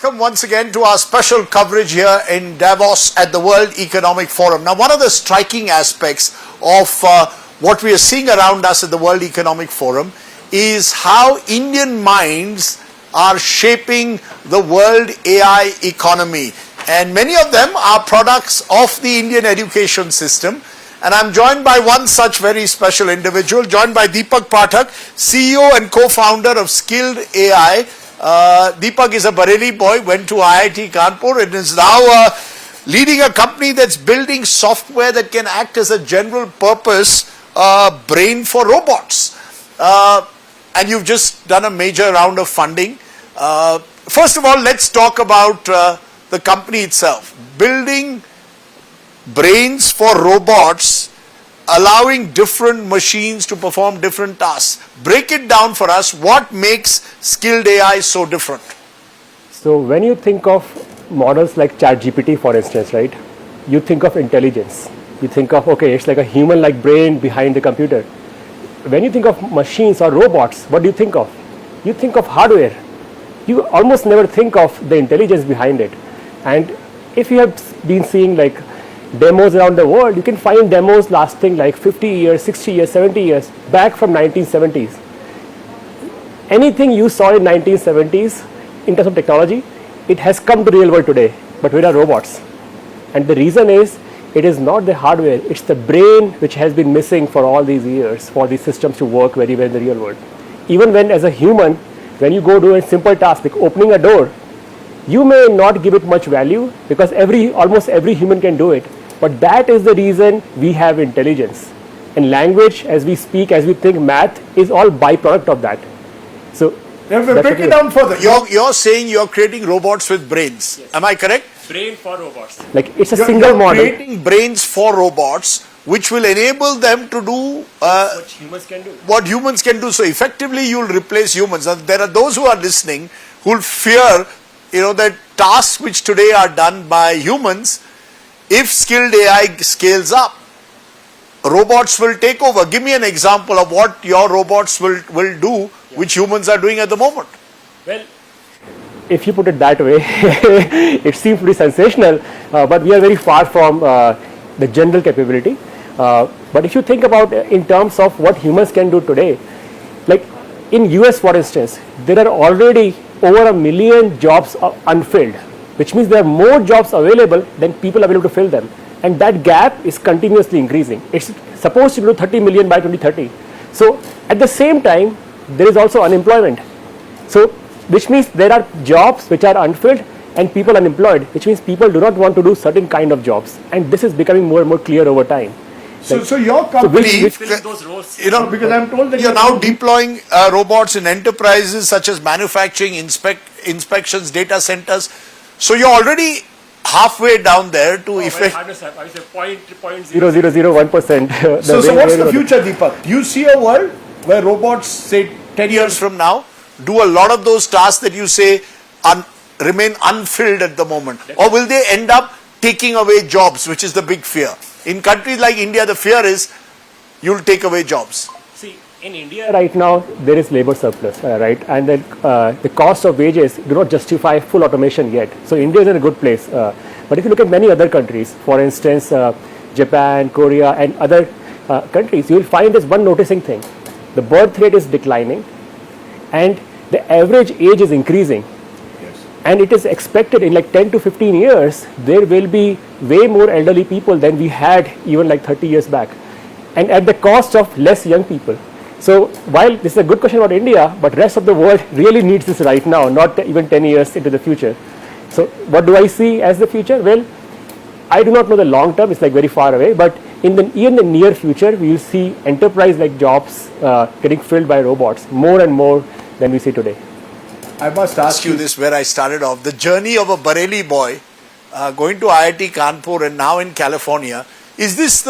Welcome once again to our special coverage here in Davos at the World Economic Forum. Now, one of the striking aspects of what we are seeing around us at the World Economic Forum is how Indian minds are shaping the world AI economy. And many of them are products of the Indian education system. And I'm joined by one such very special individual, joined by Deepak Pathak, CEO and co-founder of Skild AI. Deepak is a Bareilly boy, went to IIT Kanpur and is now leading a company that's building software that can act as a general purpose brain for robots. And you've just done a major round of funding. First of all, let's talk about the company itself. Building brains for robots, allowing different machines to perform different tasks. Break it down for us. What makes Skild AI so different? So when you think of models like ChatGPT, for instance, right, you think of intelligence. You think of, okay, it's like a human-like brain behind the computer. When you think of machines or robots, what do you think of? You think of hardware. You almost never think of the intelligence behind it. And if you have been seeing like demos around the world, you can find demos lasting like 50 years, 60 years, 70 years, back from 1970s. Anything you saw in 1970s in terms of technology, it has come to real world today, but where are robots? And the reason is, it is not the hardware, it's the brain which has been missing for all these years for these systems to work very well in the real world. Even when as a human, when you go do a simple task like opening a door, you may not give it much value because almost every human can do it. But that is the reason we have intelligence. And language, as we speak, as we think, math is all byproduct of that. So break it down further. You're saying you're creating robots with brains. Yes. Am I correct? Brain for robots. Like it's a single model. You're creating brains for robots, which will enable them to do what humans can do. What humans can do. So effectively, you'll replace humans. Now, there are those who are listening who'll fear, that tasks which today are done by humans, if Skild AI scales up, robots will take over. Give me an example of what your robots will do, which humans are doing at the moment. Well, if you put it that way, it seems pretty sensational, but we are very far from the general capability. But if you think about in terms of what humans can do today, like in US, for instance, there are already over 1 million jobs unfilled, which means there are more jobs available than people available to fill them. And that gap is continuously increasing. It's supposed to go to 30 million by 2030. So at the same time, there is also unemployment. So which means there are jobs which are unfilled and people unemployed, which means people do not want to do certain kind of jobs. And this is becoming more and more clear over time. So your company, those roles, because I'm told that you're now deploying robots in enterprises such as manufacturing, inspections, data centers. So you're already halfway down there to effect. I would say 0.0001%. So what's the future, Deepak? Do you see a world where robots, say 10 years from now, do a lot of those tasks that you say remain unfilled at the moment? Or will they end up taking away jobs, which is the big fear? In countries like India, the fear is you'll take away jobs. See, in India right now, there is labor surplus, right? And then the cost of wages do not justify full automation yet. So India is in a good place. But if you look at many other countries, for instance, Japan, Korea, and other countries, you will find this one noticing thing. The birth rate is declining and the average age is increasing. And it is expected in like 10 to 15 years, there will be way more elderly people than we had even like 30 years back. And at the cost of less young people. So while this is a good question about India, but rest of the world really needs this right now, not even 10 years into the future. So what do I see as the future? Well, I do not know the long term, it's like very far away, but in the near future, we will see enterprise-like jobs getting filled by robots more and more than we see today. I must ask you this where I started off. The journey of a Bareilly boy going to IIT Kanpur and now in California, is this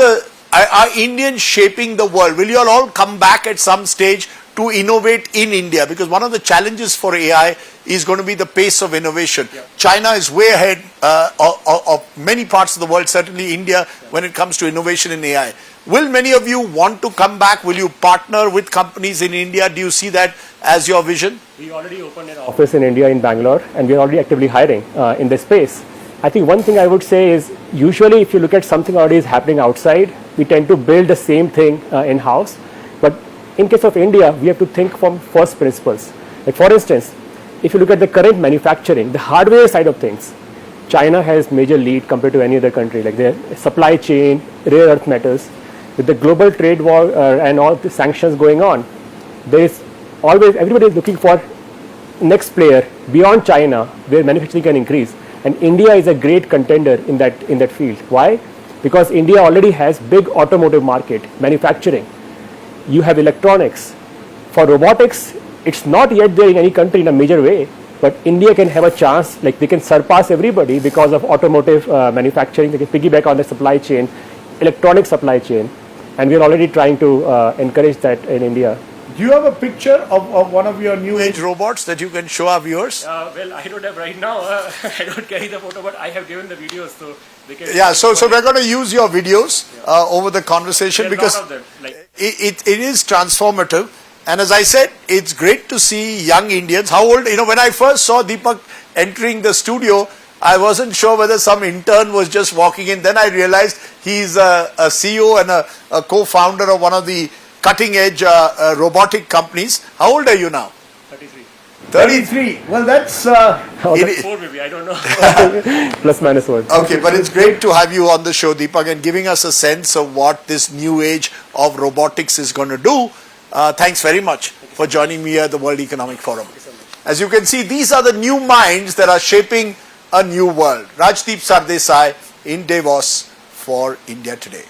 are Indians shaping the world? Will you all come back at some stage to innovate in India? Because one of the challenges for AI is going to be the pace of innovation. Yeah. China is way ahead of many parts of the world, certainly India, when it comes to innovation in AI. Will many of you want to come back? Will you partner with companies in India? Do you see that as your vision? We already opened an office in India, in Bangalore, and we are already actively hiring in this space. I think one thing I would say is, usually if you look at something already is happening outside, we tend to build the same thing in-house. But in case of India, we have to think from first principles. Like for instance, if you look at the current manufacturing, the hardware side of things, China has major lead compared to any other country. Like their supply chain, rare earth metals, with the global trade war and all the sanctions going on, there is always, everybody is looking for next player beyond China where manufacturing can increase. And India is a great contender in that field. Why? Because India already has big automotive market, manufacturing. You have electronics. For robotics, it's not yet there in any country in a major way, but India can have a chance, like they can surpass everybody because of automotive manufacturing. They can piggyback on the supply chain, electronic supply chain, and we're already trying to encourage that in India. Do you have a picture of one of your new age robots that you can show our viewers? Well, I don't have right now. I don't carry the photo, but I have given the videos, so they can. Yeah, so we're going to use your videos over the conversation because it is transformative. And as I said, it's great to see young Indians. How old? When I first saw Deepak entering the studio, I wasn't sure whether some intern was just walking in. Then I realized he's a CEO and a co-founder of one of the cutting-edge robotic companies. How old are you now? 33. 33. Well, that's... 4 maybe, I don't know. Plus minus 1. Okay, but it's great to have you on the show, Deepak, and giving us a sense of what this new age of robotics is going to do. Thanks very much for joining me at the World Economic Forum. As you can see, these are the new minds that are shaping a new world. Rajdeep Sardesai in Davos for India Today.